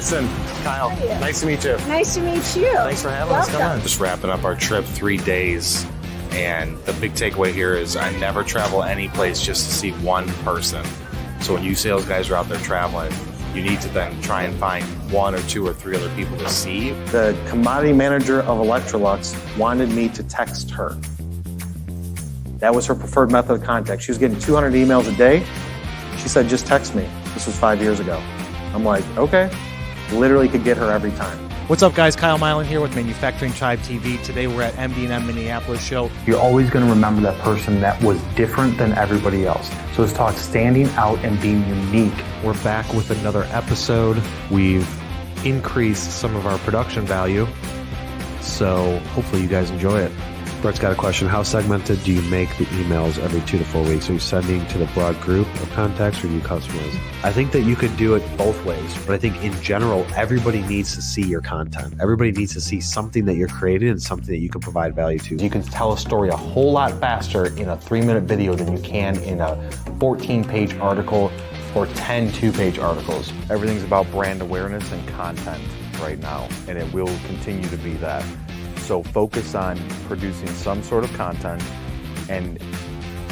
Kristen, Kyle, nice to meet you. Nice to meet you. Thanks for having us. Come on. Just wrapping up our trip, 3 days. And the big takeaway here is I never travel any place just to see one person. So when you sales guys are out there traveling, you need to then try and find 1 or 2 or 3 other people to see. The commodity manager of Electrolux wanted me to text her. That was her preferred method of contact. She was getting 200 emails a day. She said, just text me. This was 5 years ago. I'm like, okay. Literally could get her every time. What's up, guys? Kyle Milan here with Manufacturing Tribe TV. Today we're at MD&M Minneapolis show. You're always going to remember that person that was different than everybody else. So let's talk standing out and being unique. We're back with another episode. We've increased some of our production value, so hopefully you guys enjoy it. Brett's got a question. How segmented do you make the emails every 2 to 4 weeks? Are you sending to the broad group of contacts or new customers? I think that you could do it both ways, but I think in general, everybody needs to see your content. Everybody needs to see something that you're creating and something that you can provide value to. You can tell a story a whole lot faster in a 3-minute video than you can in a 14-page article or 10 2-page articles. Everything's about brand awareness and content right now, and it will continue to be that. So focus on producing some sort of content, and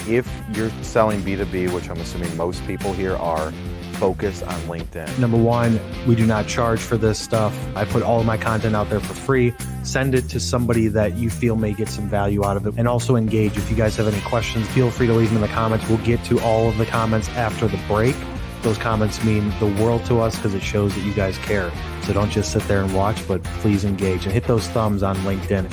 if you're selling B2B, which I'm assuming most people here are, focus on LinkedIn. Number one, we do not charge for this stuff. I put all of my content out there for free. Send it to somebody that you feel may get some value out of it, and also engage. If you guys have any questions, feel free to leave them in the comments. We'll get to all of the comments after the break. Those comments mean the world to us because it shows that you guys care. So don't just sit there and watch, but please engage and hit those thumbs on LinkedIn.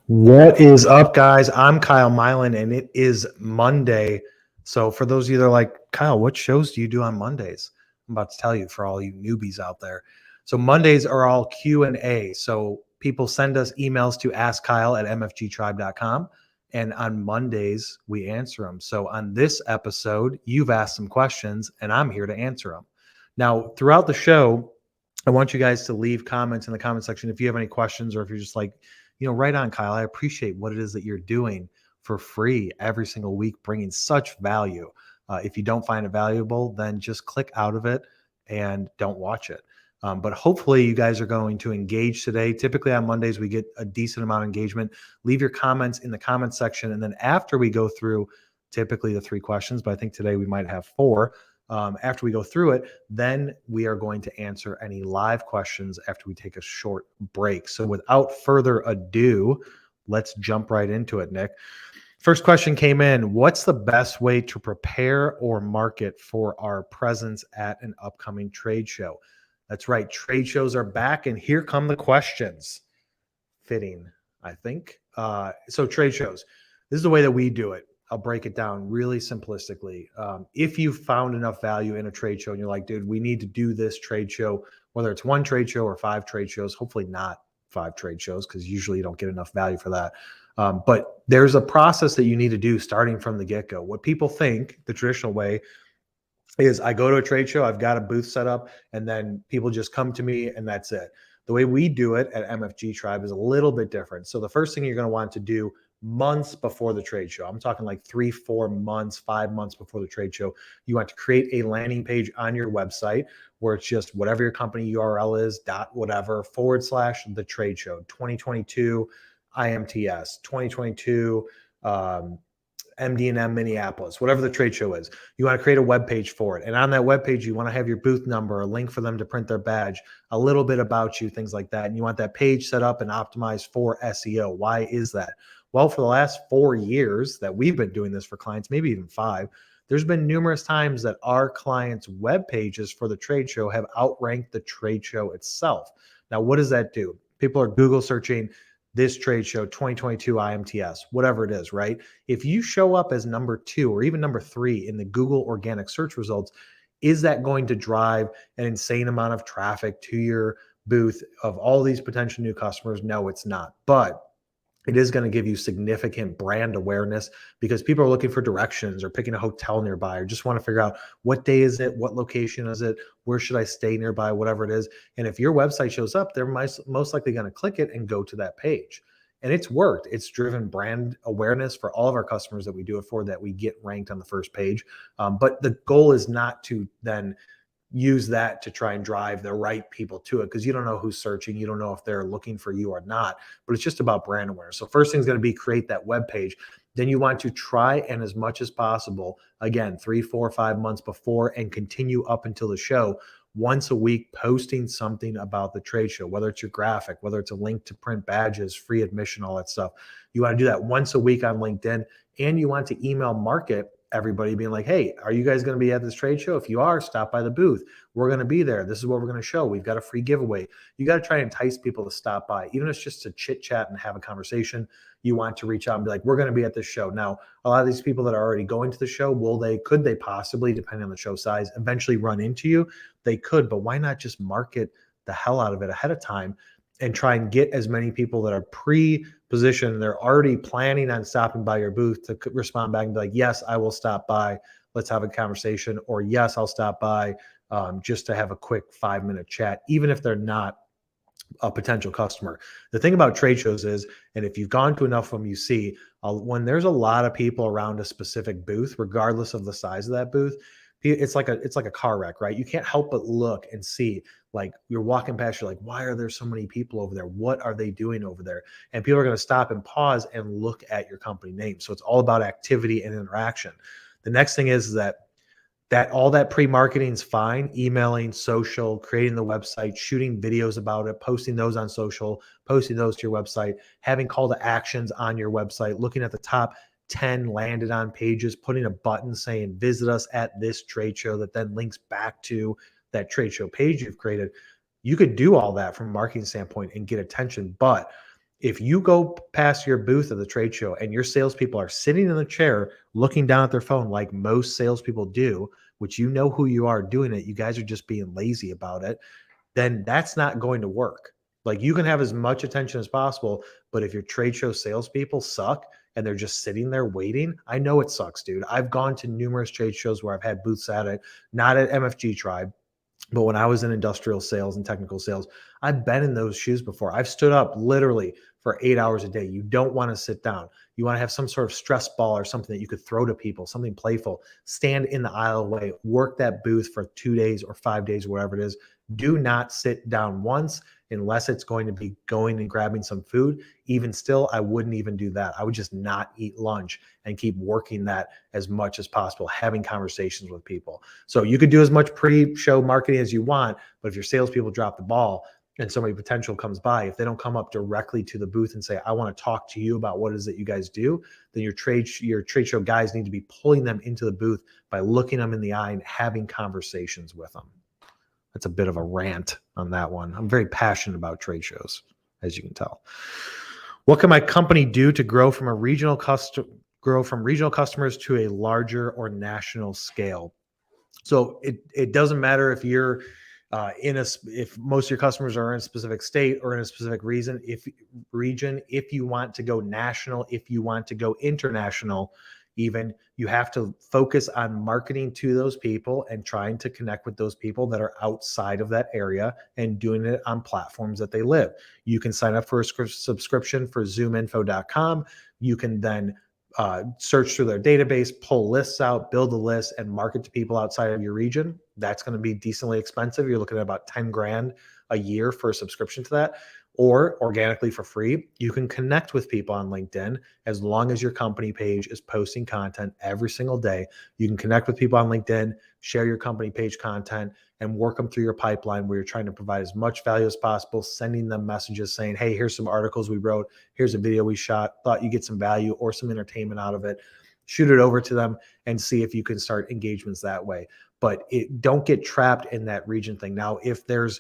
What is up, guys? I'm Kyle Milan, and it is Monday. So for those of you that are like, Kyle, what shows do you do on Mondays? I'm about to tell you for all you newbies out there. So Mondays are all Q&A. So people send us emails to askkyle@mfgtribe.com. And on Mondays, we answer them. So on this episode, you've asked some questions, and I'm here to answer them. Now, throughout the show, I want you guys to leave comments in the comment section if you have any questions, or if you're just like, right on, Kyle, I appreciate what it is that you're doing for free every single week, bringing such value. If you don't find it valuable, then just click out of it and don't watch it. But hopefully you guys are going to engage today. Typically on Mondays, we get a decent amount of engagement. Leave your comments in the comment section. And then after we go through typically the 3 questions, but I think today we might have 4. After we go through it, then we are going to answer any live questions after we take a short break. So without further ado, let's jump right into it, Nick. First question came in. What's the best way to prepare or market for our presence at an upcoming trade show? That's right. Trade shows are back, and here come the questions. Fitting, I think. So trade shows, this is the way that we do it. I'll break it down really simplistically. If you found enough value in a trade show and you're like, dude, we need to do this trade show, whether it's 1 trade show or 5 trade shows, hopefully not 5 trade shows, because usually you don't get enough value for that. But there's a process that you need to do starting from the get-go. What people think the traditional way is I go to a trade show, I've got a booth set up, and then people just come to me and that's it. The way we do it at MFG Tribe is a little bit different. So the first thing you're going to want to do months before the trade show, I'm talking like 3, 4 months, 5 months before the trade show, you want to create a landing page on your website where it's just whatever your company URL is, .whatever, / the trade show, 2022 IMTS, 2022 MD&M Minneapolis, whatever the trade show is. You want to create a web page for it. And on that web page, you want to have your booth number, a link for them to print their badge, a little bit about you, things like that. And you want that page set up and optimized for SEO. Why is that? Well, for the last 4 years that we've been doing this for clients, maybe even 5, there's been numerous times that our clients' web pages for the trade show have outranked the trade show itself. Now, what does that do? People are Google searching this trade show, 2022 IMTS, whatever it is, right? If you show up as number 2 or even number 3 in the Google organic search results, is that going to drive an insane amount of traffic to your booth of all these potential new customers? No, it's not. But it is going to give you significant brand awareness because people are looking for directions or picking a hotel nearby or just want to figure out what day is it, what location is it, where should I stay nearby, whatever it is. And if your website shows up, they're most likely going to click it and go to that page. And it's worked. It's driven brand awareness for all of our customers that we do it for, that we get ranked on the first page. But the goal is not to then use that to try and drive the right people to it, because you don't know who's searching. You don't know if they're looking for you or not, but it's just about brand awareness. So first thing is going to be create that web page. Then you want to try, and as much as possible, again, 3, 4, 5 months before and continue up until the show, once a week posting something about the trade show, whether it's your graphic, whether it's a link to print badges, free admission, all that stuff. You want to do that once a week on LinkedIn, and you want to email market everybody being like, hey, are you guys going to be at this trade show? If you are, stop by the booth. We're going to be there. This is what we're going to show. We've got a free giveaway. You got to try and entice people to stop by, even if it's just to chit chat and have a conversation. You want to reach out and be like, we're going to be at this show. Now, a lot of these people that are already going to the show, could they possibly, depending on the show size, eventually run into you? They could, but why not just market the hell out of it ahead of time and try and get as many people that are pre-positioned, they're already planning on stopping by your booth, to respond back and be like, yes, I will stop by. Let's have a conversation. Or yes, I'll stop by just to have a quick 5-minute chat, even if they're not a potential customer. The thing about trade shows is, and if you've gone to enough of them, you see when there's a lot of people around a specific booth, regardless of the size of that booth, it's like a car wreck, right? You can't help but look and see, like, you're walking past, you're like, why are there so many people over there? What are they doing over there? And people are going to stop and pause and look at your company name. So it's all about activity and interaction. The next thing is that all that pre-marketing is fine. Emailing, social, creating the website, shooting videos about it, posting those on social, posting those to your website, having call to actions on your website, looking at the top 10 landed on pages, putting a button saying visit us at this trade show that then links back to that trade show page you've created. You could do all that from a marketing standpoint and get attention. But if you go past your booth at the trade show and your salespeople are sitting in the chair looking down at their phone like most salespeople do, which you know who you are doing it, you guys are just being lazy about it, then that's not going to work. Like, you can have as much attention as possible, but if your trade show salespeople suck and they're just sitting there waiting, I know it sucks, dude. I've gone to numerous trade shows where I've had booths at it, not at MFG Tribe, but when I was in industrial sales and technical sales, I've been in those shoes before. I've stood up literally for 8 hours a day. You don't want to sit down. You want to have some sort of stress ball or something that you could throw to people, something playful. Stand in the aisle away, work that booth for 2 days or 5 days, whatever it is. Do not sit down once unless it's going to be going and grabbing some food. Even still, I wouldn't even do that. I would just not eat lunch and keep working that as much as possible, having conversations with people. So you could do as much pre-show marketing as you want, but if your salespeople drop the ball and somebody potential comes by, if they don't come up directly to the booth and say, I want to talk to you about what it is that you guys do, then your trade show guys need to be pulling them into the booth by looking them in the eye and having conversations with them. That's a bit of a rant on that one. I'm very passionate about trade shows, as you can tell. What can my company do to grow from regional customers to a larger or national scale? So it doesn't matter if you're if most of your customers are in a specific state or in a specific region. If you want to go national, if you want to go international, even, you have to focus on marketing to those people and trying to connect with those people that are outside of that area and doing it on platforms that they live. You can sign up for a subscription for zoominfo.com. You can then search through their database, pull lists out, build a list, and market to people outside of your region. That's going to be decently expensive. You're looking at about 10 grand a year for a subscription to that. Or organically for free, you can connect with people on LinkedIn as long as your company page is posting content every single day. You can connect with people on LinkedIn, share your company page content, and work them through your pipeline where you're trying to provide as much value as possible, sending them messages saying, hey, here's some articles we wrote, here's a video we shot, thought you get some value or some entertainment out of it. Shoot it over to them and see if you can start engagements that way. But don't get trapped in that region thing. Now, if there's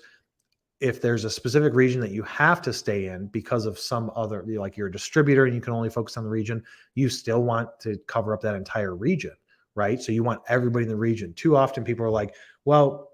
a specific region that you have to stay in because of some other, like you're a distributor and you can only focus on the region, you still want to cover up that entire region, right? So you want everybody in the region. Too often people are like, well,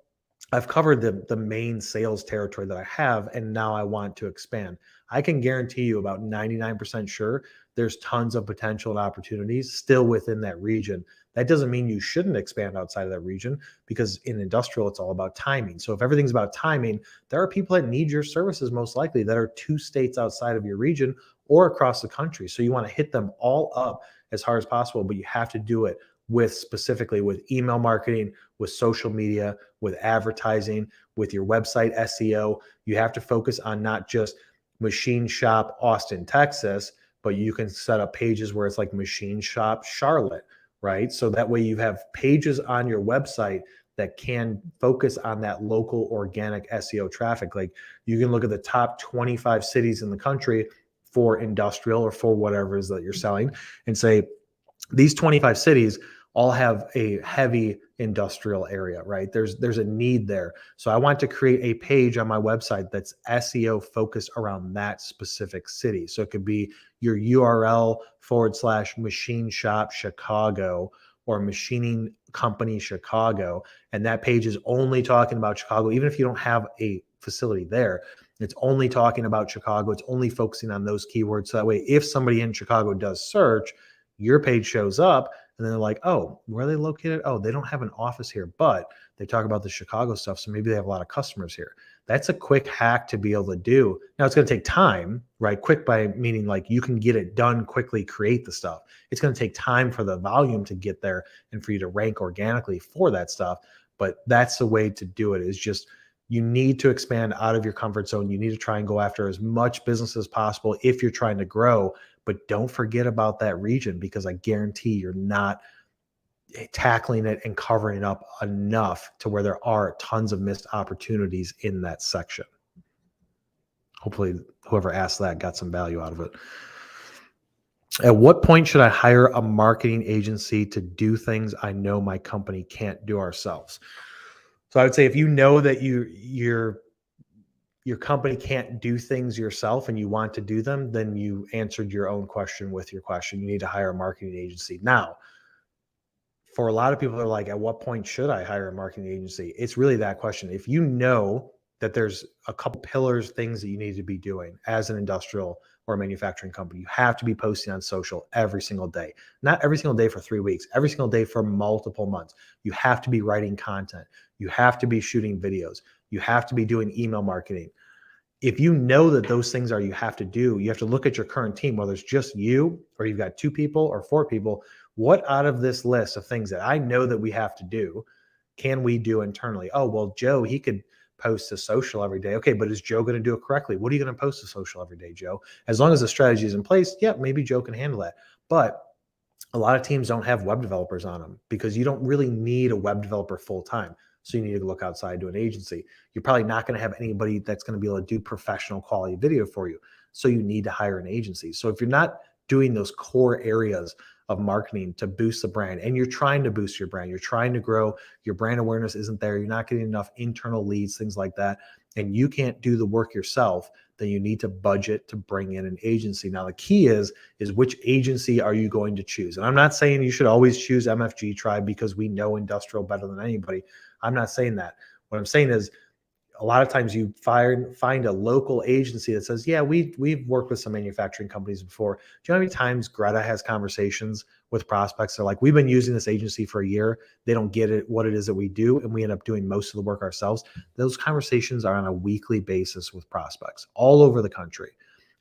I've covered the main sales territory that I have, and now I want to expand. I can guarantee you about 99% sure there's tons of potential and opportunities still within that region. That doesn't mean you shouldn't expand outside of that region, because in industrial, it's all about timing. So if everything's about timing, there are people that need your services most likely that are 2 states outside of your region or across the country. So you want to hit them all up as hard as possible, but you have to do it with specifically with email marketing, with social media, with advertising, with your website SEO. You have to focus on not just Machine Shop Austin, Texas, but you can set up pages where it's like Machine Shop Charlotte, right? So that way you have pages on your website that can focus on that local organic SEO traffic. Like you can look at the top 25 cities in the country for industrial or for whatever it is that you're selling and say, these 25 cities all have a heavy industrial area, right? There's a need there. So I want to create a page on my website that's SEO focused around that specific city. So it could be your URL/machine shop Chicago or machining company Chicago. And that page is only talking about Chicago, even if you don't have a facility there. It's only talking about Chicago. It's only focusing on those keywords. So that way, if somebody in Chicago does search, your page shows up and then they're like, oh, where are they located? Oh, they don't have an office here, but they talk about the Chicago stuff. So maybe they have a lot of customers here. That's a quick hack to be able to do. Now it's going to take time, right? Quick by meaning like you can get it done quickly, create the stuff. It's going to take time for the volume to get there and for you to rank organically for that stuff. But that's the way to do it, is just you need to expand out of your comfort zone. You need to try and go after as much business as possible if you're trying to grow. But don't forget about that region, because I guarantee you're not tackling it and covering it up enough to where there are tons of missed opportunities in that section. Hopefully whoever asked that got some value out of it. At what point should I hire a marketing agency to do things I know my company can't do ourselves? So I would say if you know that your company can't do things yourself and you want to do them, then you answered your own question with your question. You need to hire a marketing agency. Now, for a lot of people, they're like, at what point should I hire a marketing agency? It's really that question. If you know that there's a couple pillars, things that you need to be doing as an industrial or manufacturing company, you have to be posting on social every single day. Not every single day for 3 weeks, every single day for multiple months. You have to be writing content. You have to be shooting videos. You have to be doing email marketing. If you know that those things are you have to do, you have to look at your current team, whether it's just you or you've got 2 people or 4 people. What out of this list of things that I know that we have to do can we do internally? Oh, well, Joe, he could post to social every day. Okay, but is Joe going to do it correctly? What are you going to post to social every day, Joe? As long as the strategy is in place, yeah, maybe Joe can handle that. But a lot of teams don't have web developers on them because you don't really need a web developer full time. So you need to look outside to an agency. You're probably not going to have anybody that's going to be able to do professional quality video for you. So you need to hire an agency. So if you're not doing those core areas of marketing to boost the brand, and you're trying to boost your brand, you're trying to grow, your brand awareness isn't there, you're not getting enough internal leads, things like that, and you can't do the work yourself, then you need to budget to bring in an agency. Now, the key is which agency are you going to choose? And I'm not saying you should always choose MFG Tribe because we know industrial better than anybody. I'm not saying that. What I'm saying is a lot of times you find a local agency that says, yeah, we've worked with some manufacturing companies before. Do you know how many times Greta has conversations with prospects? They're like, we've been using this agency for a year. They don't get it, what it is that we do. And we end up doing most of the work ourselves. Those conversations are on a weekly basis with prospects all over the country.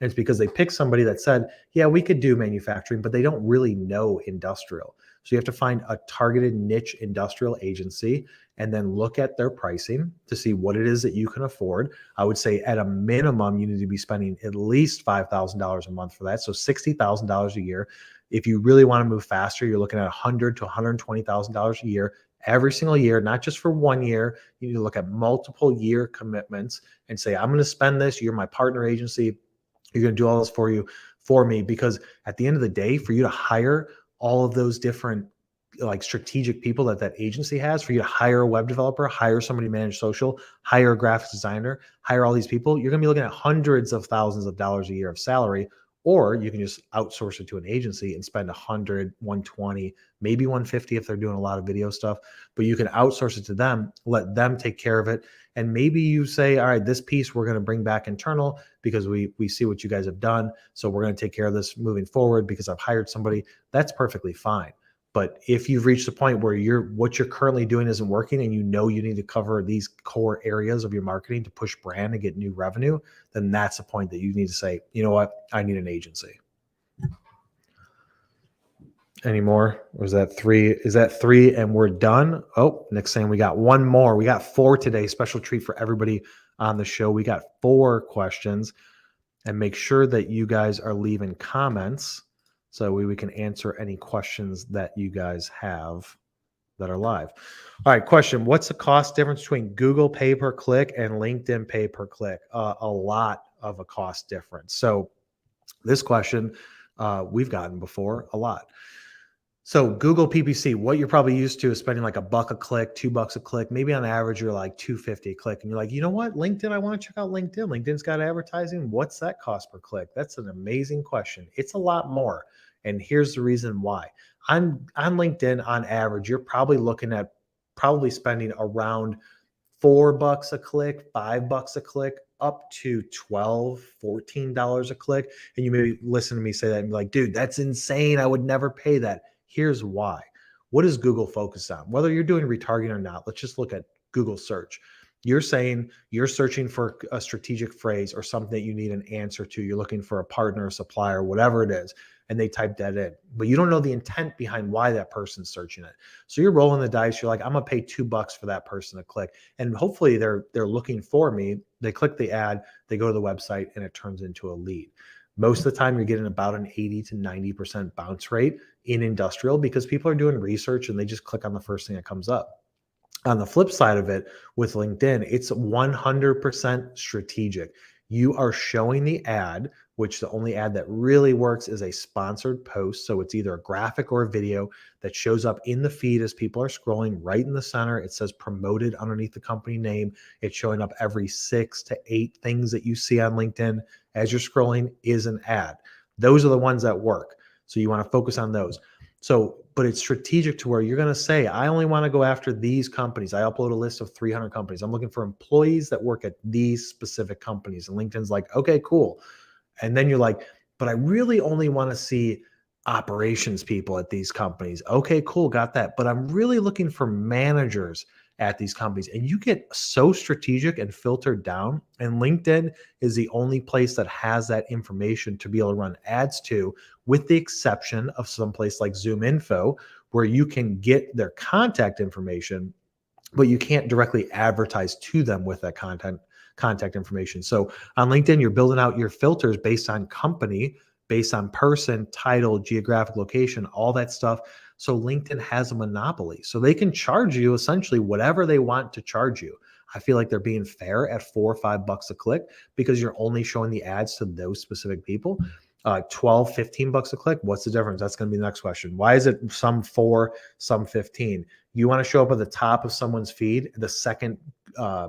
And it's because they picked somebody that said, yeah, we could do manufacturing, but they don't really know industrial. So you have to find a targeted niche industrial agency and then look at their pricing to see what it is that you can afford. I would say at a minimum, you need to be spending at least $5,000 a month for that. So $60,000 a year. If you really want to move faster, you're looking at $100,000 to $120,000 a year every single year, not just for 1 year. You need to look at multiple year commitments and say, I'm going to spend this. You're my partner agency. You're going to do all this for me, because at the end of the day, for you to hire all of those different like strategic people that agency has, for you to hire a web developer, hire somebody to manage social, hire a graphics designer, hire all these people, you're going to be looking at hundreds of thousands of dollars a year of salary. Or you can just outsource it to an agency and spend 100, 120, maybe 150 if they're doing a lot of video stuff, but you can outsource it to them, let them take care of it. And maybe you say, all right, this piece we're going to bring back internal because we see what you guys have done. So we're going to take care of this moving forward because I've hired somebody. That's perfectly fine. But if you've reached the point where what you're currently doing isn't working and you know you need to cover these core areas of your marketing to push brand and get new revenue, then that's the point that you need to say, you know what, I need an agency. Any more? Or is that three? Is that three and we're done? Oh, next thing we got one more. We got 4 today. Special treat for everybody on the show. We got 4 questions, and make sure that you guys are leaving comments so we can answer any questions that you guys have that are live. All right, question. What's the cost difference between Google pay per click and LinkedIn pay per click? A lot of a cost difference. So this question we've gotten before a lot. So Google PPC, what you're probably used to is spending like $1 a click, $2 a click. Maybe on average, you're like $2.50 a click. And you're like, you know what? LinkedIn, I want to check out LinkedIn. LinkedIn's got advertising. What's that cost per click? That's an amazing question. It's a lot more. And here's the reason why. On LinkedIn, on average, you're probably looking at spending around $4 a click, $5 a click, up to $12, $14 a click. And you maybe listen to me say that and be like, dude, that's insane. I would never pay that. Here's why. What does Google focus on? Whether you're doing retargeting or not, let's just look at Google search. You're saying you're searching for a strategic phrase or something that you need an answer to. You're looking for a partner, a supplier, whatever it is, and they type that in. But you don't know the intent behind why that person's searching it. So you're rolling the dice. You're like, I'm gonna pay $2 for that person to click, and hopefully they're looking for me. They click the ad, they go to the website, and it turns into a lead. Most of the time, you're getting about an 80 to 90% bounce rate in industrial because people are doing research and they just click on the first thing that comes up. On the flip side of it, with LinkedIn, it's 100% strategic. You are showing the ad, which the only ad that really works is a sponsored post. So it's either a graphic or a video that shows up in the feed as people are scrolling right in the center. It says promoted underneath the company name. It's showing up every 6 to 8 things that you see on LinkedIn as you're scrolling is an ad. Those are the ones that work. So you want to focus on those. So, but it's strategic to where you're going to say, I only want to go after these companies. I upload a list of 300 companies. I'm looking for employees that work at these specific companies. And LinkedIn's like, okay, cool. And then you're like, but I really only want to see operations people at these companies. Okay, cool. Got that. But I'm really looking for managers at these companies. And you get so strategic and filtered down. And LinkedIn is the only place that has that information to be able to run ads to, with the exception of some place like Zoom Info, where you can get their contact information, but you can't directly advertise to them with that contact information. So on LinkedIn, you're building out your filters based on company, based on person, title, geographic location, all that stuff. So LinkedIn has a monopoly. So they can charge you essentially whatever they want to charge you. I feel like they're being fair at $4 or $5 a click because you're only showing the ads to those specific people. 12, $15 a click. What's the difference? That's going to be the next question. Why is it some 4, some 15? You want to show up at the top of someone's feed, the second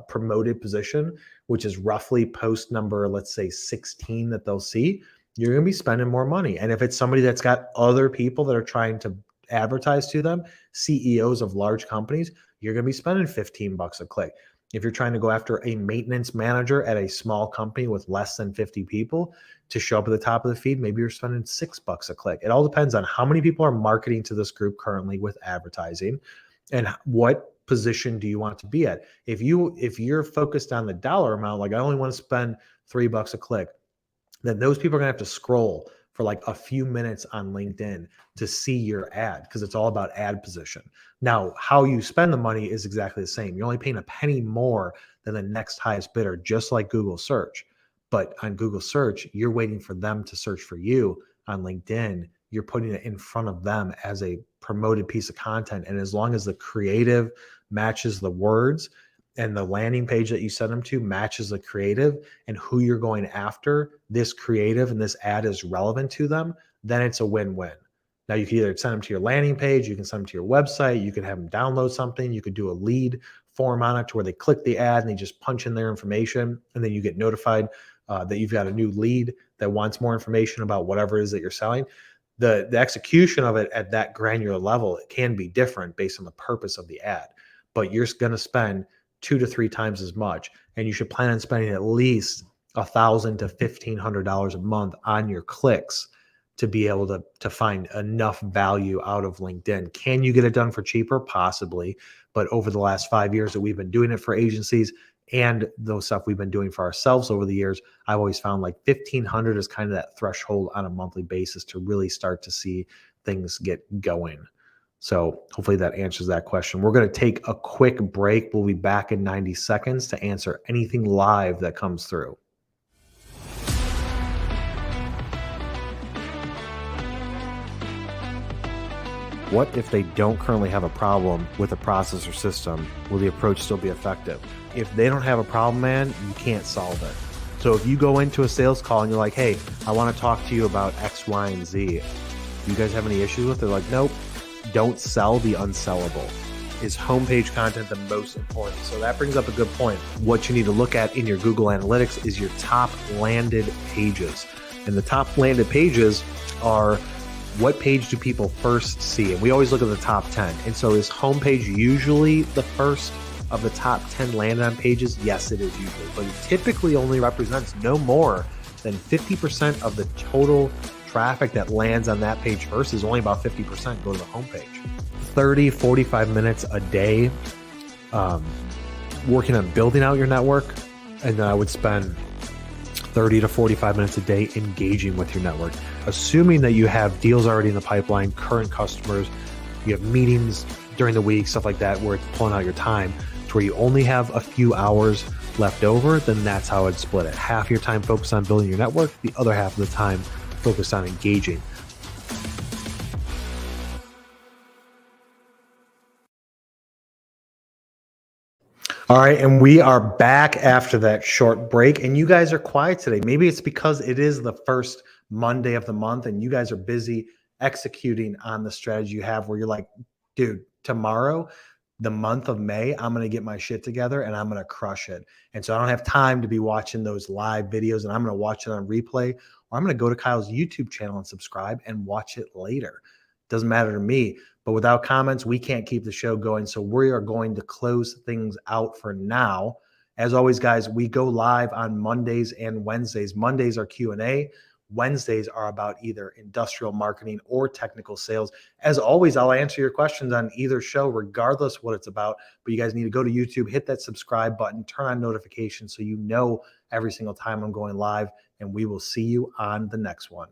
promoted position, which is roughly post number, let's say 16 that they'll see. You're going to be spending more money. And if it's somebody that's got other people that are trying to advertise to them, CEOs of large companies, you're going to be spending $15 a click. If you're trying to go after a maintenance manager at a small company with less than 50 people to show up at the top of the feed, maybe you're spending $6 a click. It all depends on how many people are marketing to this group currently with advertising and what position do you want to be at. If you're focused on the dollar amount, like I only want to spend $3 a click, then those people are going to have to scroll for like a few minutes on LinkedIn to see your ad because it's all about ad position. Now, how you spend the money is exactly the same. You're only paying a penny more than the next highest bidder, just like Google search. But on Google search, you're waiting for them to search for you. On LinkedIn, you're putting it in front of them as a promoted piece of content. And as long as the creative matches the words and the landing page that you send them to matches the creative and who you're going after, this creative and this ad is relevant to them, then it's a win-win. Now you can either send them to your landing page, you can send them to your website, you can have them download something, you could do a lead form on it to where they click the ad and they just punch in their information and then you get notified that you've got a new lead that wants more information about whatever it is that you're selling. The execution of it at that granular level, it can be different based on the purpose of the ad, but you're going to spend 2 to 3 times as much, and you should plan on spending at least $1,000 to $1,500 a month on your clicks to be able to find enough value out of LinkedIn. Can you get it done for cheaper? Possibly. But over the last 5 years that we've been doing it for agencies and those stuff we've been doing for ourselves over the years, I've always found like 1,500 is kind of that threshold on a monthly basis to really start to see things get going. So hopefully that answers that question. We're going to take a quick break. We'll be back in 90 seconds to answer anything live that comes through. What if they don't currently have a problem with a process or system? Will the approach still be effective? If they don't have a problem, man, you can't solve it. So if you go into a sales call and you're like, hey, I want to talk to you about X, Y, and Z. Do you guys have any issues with it? They're like, nope. Don't sell the unsellable. Is homepage content the most important? So that brings up a good point. What you need to look at in your Google Analytics is your top landed pages. And the top landed pages are what page do people first see? And we always look at the top 10. And so is homepage usually the first of the top 10 landed on pages? Yes, it is usually. But it typically only represents no more than 50% of the total traffic that lands on that page first. Is only about 50% go to the homepage. 30, 45 minutes a day working on building out your network. And then I would spend 30 to 45 minutes a day engaging with your network. Assuming that you have deals already in the pipeline, current customers, you have meetings during the week, stuff like that, where it's pulling out your time to where you only have a few hours left over, then that's how I'd split it. Half your time focused on building your network, the other half of the time focused on engaging. All right, and we are back after that short break, and you guys are quiet today. Maybe it's because it is the first Monday of the month, and you guys are busy executing on the strategy you have where you're like, dude, tomorrow, the month of May, I'm going to get my shit together and I'm going to crush it. And so I don't have time to be watching those live videos, and I'm going to watch it on replay, or I'm going to go to Kyle's YouTube channel and subscribe and watch it later. Doesn't matter to me. But without comments, we can't keep the show going. So we are going to close things out for now. As always, guys, we go live on Mondays and Wednesdays. Mondays are Q&A. Wednesdays are about either industrial marketing or technical sales. As always, I'll answer your questions on either show, regardless what it's about. But you guys need to go to YouTube, hit that subscribe button, turn on notifications so you know every single time I'm going live. And we will see you on the next one.